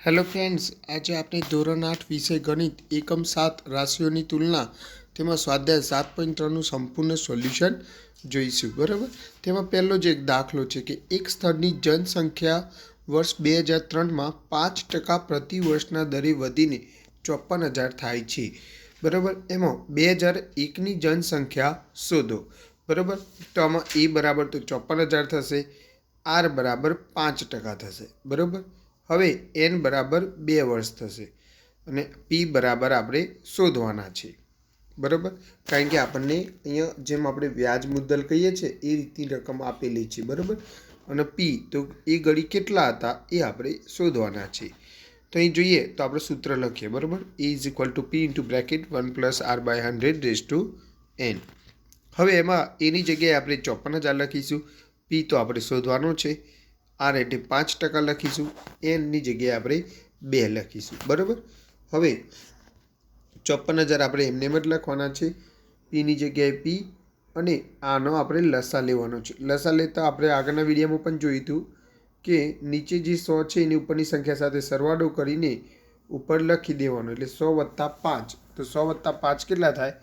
Hello friends, आज आपने ધોરણ 8 વિષય ગણિત એકમ 7 રાશિઓની તુલના તેમાં સ્વાધ્યાય 7.3નું સંપૂર્ણ સોલ્યુશન જોઈશું. બરાબર. તેમાં પહેલો જ એક દાખલો છે કે એક સ્થળની જનસંખ્યા વર્ષ 2003માં 5% પ્રતિ વર્ષના દરે વધીને 54,000 થાય છે. બરાબર. એમાં 2001ની જનસંખ્યા શોધો. બરાબર. તો આમાં એ બરાબર તો 54,000 થશે, આર બરાબર 5% થશે. બરાબર. હવે એન બરાબર 2 વર્ષ થશે અને પી બરાબર આપણે શોધવાના છે. બરાબર. કારણ કે આપણને અહીંયા જેમ આપણે વ્યાજ મુદ્દલ કહીએ છીએ એ રીતની રકમ આપેલી છે. બરાબર. અને પી તો એ ઘડી કેટલા હતા એ આપણે શોધવાના છે. તો અહીં જોઈએ તો આપણે સૂત્ર લખીએ. બરાબર. A is equal to P into bracket 1 + r/100 હવે એમાં એની જગ્યાએ આપણે 54,000 લખીશું. પી તો આપણે શોધવાનો છે. આર એટલે 5% લખીશું. એનની જગ્યાએ આપણે 2 લખીશું. બરાબર. હવે 54,000 આપણે એમને જ લખવાના છે. પીની જગ્યાએ પી અને આનો આપણે લસા લેવાનો છે. લસા લેતા આપણે આગળના વિડીયોમાં પણ જોયું હતું કે નીચે જે 100 છે એની ઉપરની સંખ્યા સાથે સરવાળો કરીને ઉપર લખી દેવાનો, એટલે 100 + 5. તો 100 + 5 કેટલા થાય?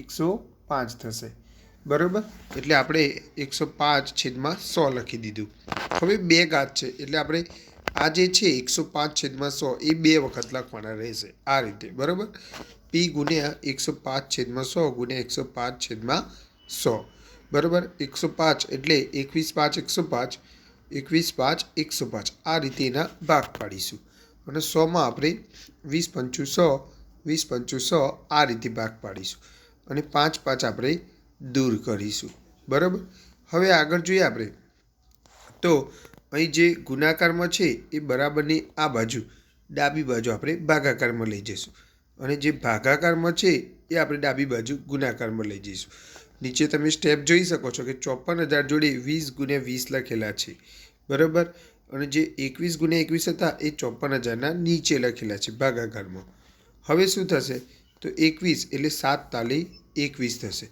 105 થશે. બરાબર. એટલે આપણે 105/100 લખી દીધું. હવે 2 ઘાત છે એટલે આપણે આ જે છે 105/100 એ 2 વખત લખવાના રહેશે આ રીતે. બરાબર. પી ગુણ્યા 105/100 ગુણ્યા 105/100. બરાબર. 105 એટલે 21/5 105, 21/5 આ રીતે એના ભાગ પાડીશું. અને 100માં આપણે 20×5 100 20×5 100 આ રીતે ભાગ પાડીશું. અને 5 આપણે દૂર કરીશું. બરાબર. હવે આગળ જોઈએ આપણે તો અહીં જે ગુણાકારમાં છે એ બરાબરની આ બાજુ ડાબી બાજુ આપણે ભાગાકારમાં લઈ જઈશું અને જે ભાગાકારમાં છે એ આપણે ડાબી બાજુ ગુણાકારમાં લઈ જઈશું. નીચે તમે સ્ટેપ જોઈ શકો છો કે 54,000 જોડે 20×20 લખેલા છે. બરાબર. અને જે 21×21 હતા એ 54,000ના નીચે લખેલા છે ભાગાકારમાં. હવે શું થશે તો 21 એટલે 7 તાલી 21 થશે.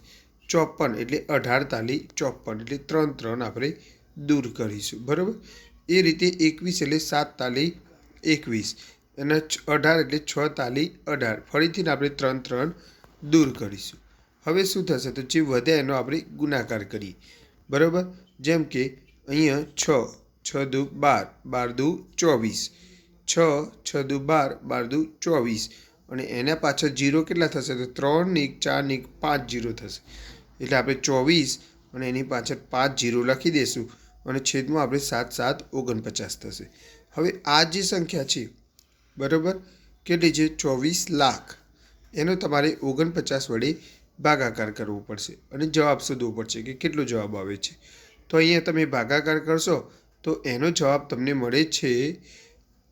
54 એટલે 18 તાલી 54 એટલે 3 આપણે દૂર કરીશું. બરાબર. એ રીતે 21 એટલે 7 તાલી 21 અને 18 એટલે 6 તાલી 18 ફરીથી આપણે 3 દૂર કરીશું. હવે શું થશે તો જે વધે એનો આપણે ગુણાકાર કરીએ. બરાબર. જેમ કે અહીંયા 6 6 દુ 12 12 દુ 24 6 6 દુ 12 12 દુ 24 અને એના પાછળ 0 કેટલા થશે તો 3 ને 1 4 ને 1 5 0 થશે. એટલે આપણે 24 અને એની પાછળ 5 0 લખી દઈશું અને છેદમાં આપણે 7 7 49 થશે. હવે આ જે સંખ્યા છે બરાબર કેટલી છે 24 લાખ, એનો તમારે 49 વડે ભાગાકાર કરવો પડશે અને જવાબ શોધવો પડશે કે કેટલો જવાબ આવે છે. તો અહીંયા તમે ભાગાકાર કરશો તો એનો જવાબ તમને મળે છે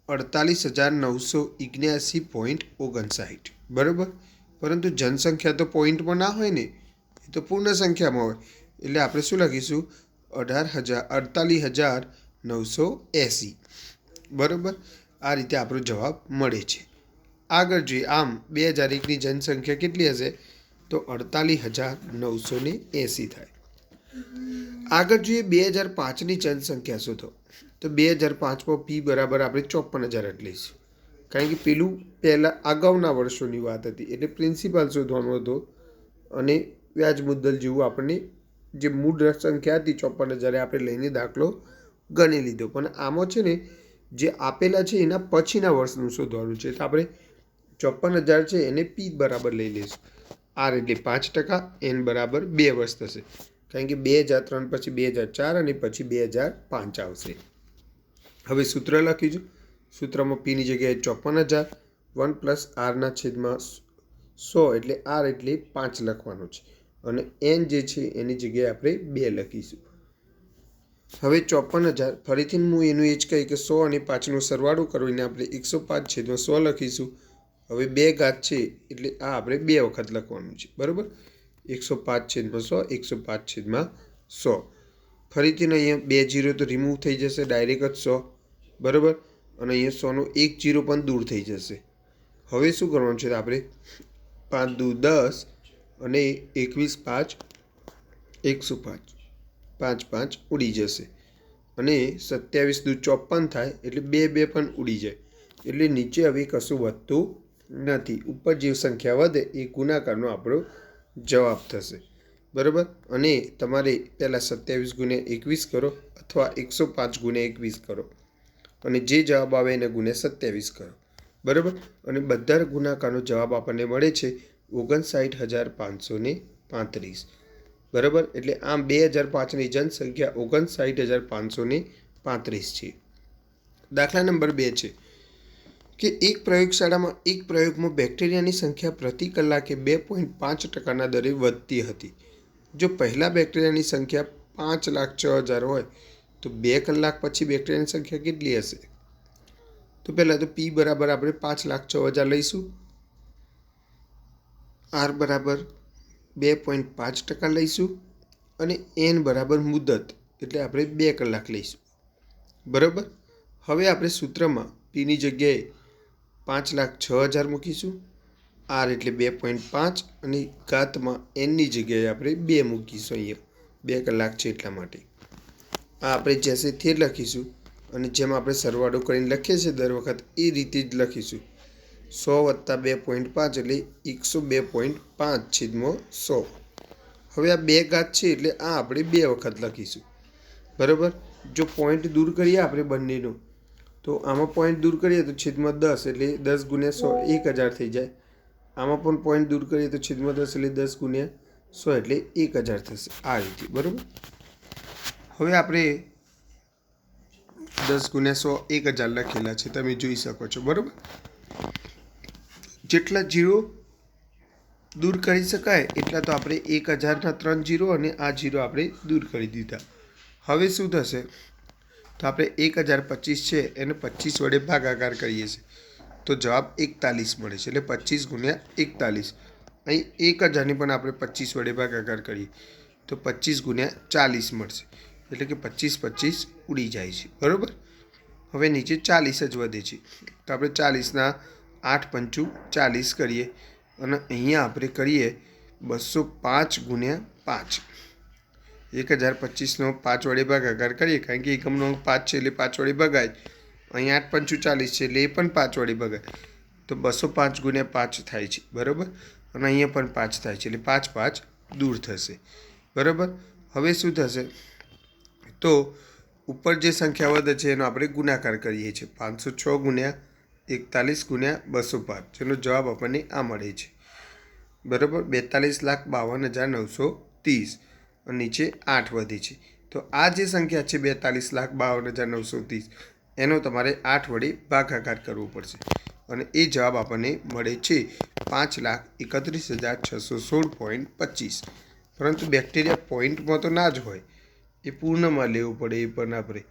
48,979.59. બરાબર. પરંતુ જનસંખ્યા તો પોઈન્ટમાં ના હોય ને, એ તો પૂર્ણ સંખ્યામાં હોય. એટલે આપણે શું લખીશું 48,980. બરાબર. આ રીતે આપણો જવાબ મળે છે. આગળ જોઈએ આમ 2001ની જનસંખ્યા કેટલી હશે તો 48,980 થાય. આગળ જોઈએ 2005ની જનસંખ્યા શોધો. તો 2005માં પી બરાબર આપણે 54,000 જ લઈશું. કારણ કે પેલું પહેલાં અગાઉના વર્ષોની વાત હતી એટલે પ્રિન્સિપાલ શોધવાનો હતો અને વ્યાજ મુદ્દલ જેવું આપણને જે મૂળ સંખ્યા હતી 54,000 આપણે લઈને દાખલો ગણી લીધો. પણ આમાં છે ને જે આપેલા છે એના પછીના વર્ષનું શોધવાનું છે. તો આપણે 54,000 છે એને પી બરાબર લઈ લઈશું. આર એટલે 5%, એન બરાબર 2 વર્ષ થશે. કારણ કે 2003 પછી 2004 અને પછી 2005 આવશે. હવે સૂત્ર લખીશું. સૂત્રમાં પીની જગ્યાએ 54,000 1 + r/100 એટલે આર એટલે 5 લખવાનો છે અને એન જે છે એની જગ્યાએ આપણે 2 લખીશું. હવે 54,000 ફરીથી હું એનું એ જ કહી કે 100 અને 5નો સરવાળો કરીને આપણે 105/100 લખીશું. હવે 2 ઘાત છે એટલે આ આપણે 2 વખત લખવાનું છે. બરાબર. 105/100 105/100. ફરીથી અહીંયા 2 0 તો રિમૂવ થઈ જશે, ડાયરેક્ટ જ 100. બરાબર. અને અહીંયા 100નો 1 0 પણ દૂર થઈ જશે. હવે શું કરવાનું છે આપણે 5 દુ 10 અને 21/5 105 5 5 ઉડી જશે અને 27 દુ 54 થાય એટલે 2 2 પણ ઉડી જાય એટલે નીચે હવે કશું વધતું નથી. ઉપર જે સંખ્યા વધે એ ગુણાકારનો આપણો જવાબ થશે. બરાબર. અને તમારે પહેલાં 27 ગુણ્યા 21 કરો અથવા 105 ગુણ્યા 21 કરો અને જે જવાબ આવે એને ગુણ્યા 27 કરો. બરાબર. અને બધા ગુણાકારનો જવાબ આપણને મળે છે 59,535. બરાબર. એટલે આમ 2005ની જનસંખ્યા 59,535 છે. દાખલા નંબર 2 છે કે એક પ્રયોગશાળામાં એક પ્રયોગમાં બેક્ટેરિયાની સંખ્યા પ્રતિ કલાકે 2.5%ના દરે વધતી હતી. જો પહેલાં બેક્ટેરિયાની સંખ્યા 5,06,000 હોય તો 2 કલાક પછી બેક્ટેરિયાની સંખ્યા કેટલી હશે? તો પહેલાં તો પી બરાબર આપણે 5,06,000 લઈશું, આર બરાબર 2.5% લઈશું અને એન બરાબર મુદત એટલે આપણે 2 કલાક લઈશું. બરાબર. હવે આપણે સૂત્રમાં પીની જગ્યાએ 5,06,000 મૂકીશું, આર એટલે 2.5 અને ઘાતમાં એનની જગ્યાએ આપણે 2 મૂકીશું. અહીંયા 2 કલાક છે એટલા માટે આ આપણે જેસે તે લખીશું અને જેમ આપણે સરવાળો કરીને લખીએ છીએ દર વખત એ રીતે જ લખીશું. 100 + 2.5 એટલે 102.5/100. હવે આ 2 ઘાત છે એટલે આ આપણે 2 વખત લખીશું. બરાબર. જો પોઈન્ટ દૂર કરીએ આપણે બંનેનો તો આમાં પોઈન્ટ દૂર કરીએ તો છેદમાં 10 એટલે 10 ગુણ્યા 100 1000 થઈ જાય. આમાં પણ પોઈન્ટ દૂર કરીએ તો છેદમાં 10 એટલે 10 ગુણ્યા 100 એટલે 1000 થશે. આ રીતે. બરાબર. હવે આપણે 10 ગુણ્યા 100 1000 લખેલા છે તમે જોઈ શકો છો. બરાબર. જેટલા 0 દૂર કરી શકાય એટલા તો આપણે 1000ના 3 0 અને આ 0 આપણે દૂર કરી દીધા. હવે શું થશે તો આપણે 1025 છે એને 25 વડે ભાગાકાર કરીએ છીએ તો જવાબ 41 મળે છે. એટલે 25 ગુણ્યા 41. અહીં 1000ની પણ આપણે 25 વડે ભાગાકાર કરીએ તો 25 ગુણ્યા 40 મળશે. એટલે કે 25 25 ઉડી જાય છે. બરાબર. હવે નીચે 40 જ વધે છે તો આપણે 40ના 8 પંચું 40 કરીએ અને અહીંયા આપણે કરીએ 205 ગુણ્યા 5. 1025નો 5 વડે ભાગાકાર કરીએ કારણ કે એકમનો અંક 5 છે એટલે 5 વડે ભગાય. અહીં 8 પંચું 40 છે એટલે એ પણ 5 વડે ભગાય તો 205 ગુણ્યા 5 થાય છે. બરાબર. અને અહીંયા પણ 5 થાય છે એટલે 5 5 દૂર થશે. બરાબર. હવે શું થશે તો ઉપર જે સંખ્યા વધે છે એનો આપણે ગુણાકાર કરીએ છીએ 506 ગુણ્યા 41 ગુણ્યા 205 જેનો જવાબ આપણને આ મળે છે. બરાબર. 42,52,930 અને નીચે 8 વધે છે તો આ જે સંખ્યા છે 42,52,930 એનો તમારે 8 વડે ભાગાકાર કરવો પડશે અને એ જવાબ આપણને મળે છે 5,31,616.25. પરંતુ બેક્ટેરિયા પોઈન્ટમાં તો ના જ હોય, એ પૂર્ણમાં લેવું પડે એ પણ આપણે.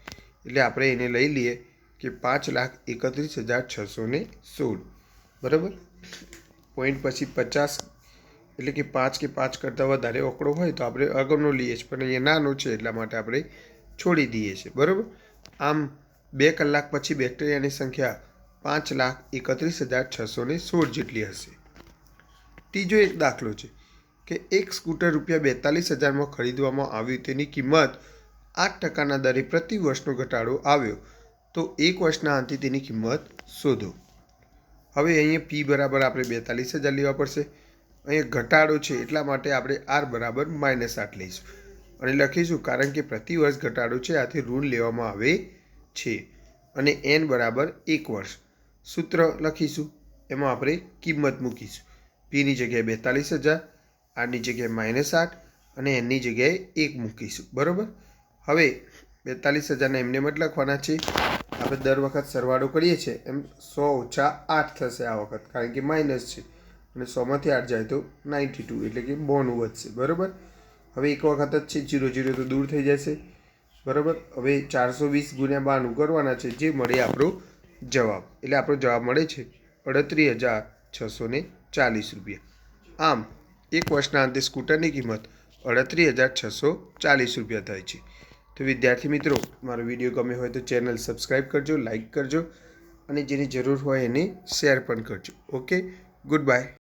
એટલે આપણે એને લઈ લઈએ કે 5,31,616. બરાબર. પોઈન્ટ પછી 50 એટલે કે 5 કે 5 કરતાં વધારે આંકડો હોય તો આપણે આગળનો લઈએ છીએ પણ અહીંયા નાનો છે એટલા માટે આપણે છોડી દઈએ છીએ. બરાબર. આમ 2 કલાક પછી બેક્ટેરિયાની સંખ્યા 5,31,616 જેટલી હશે. ત્રીજો એક દાખલો છે કે એક સ્કૂટર ₹42,000માં ખરીદવામાં આવ્યું તેની કિંમત 8%ના દરે પ્રતિ વર્ષનો ઘટાડો આવ્યો તો 1 વર્ષના અંતે તેની કિંમત શોધો. હવે અહીંયા પી બરાબર આપણે 42,000 લેવા પડશે. અહીંયા ઘટાડો છે એટલા માટે આપણે આર બરાબર -8 લઈશું અને લખીશું કારણ કે પ્રતિ વર્ષ ઘટાડો છે આથી ઋણ લેવામાં આવે છે અને એન બરાબર 1 વર્ષ. સૂત્ર લખીશું એમાં આપણે કિંમત મૂકીશું. પીની જગ્યાએ 42,000, આરની જગ્યાએ -8 અને એનની જગ્યાએ 1 મૂકીશું. બરાબર. હવે 42,000ના એમને જ લખવાના છે. આપણે દર વખત સરવાળો કરીએ છીએ એમ 100 - 8 થશે આ વખત કારણ કે માઇનસ છે અને 100માંથી 8 જાય તો 92 એટલે કે બોનું વધશે. બરાબર. હવે એક વખત જ છે 0 0 તો દૂર થઈ જશે. બરાબર. હવે 420 ગુણ્યા 92 કરવાના છે જે મળે આપણો જવાબ. એટલે આપણો જવાબ મળે છે 38,640 રૂપિયા. આમ 1 વર્ષના અંતે સ્કૂટરની કિંમત 38,640 રૂપિયા થાય છે. તો વિદ્યાર્થી મિત્રો, મારો વિડીયો ગમે હોય તો ચેનલ સબસ્ક્રાઈબ કરજો, લાઇક કરજો અને જેની જરૂર હોય એને શેર પણ કરજો. ઓકે. Good bye.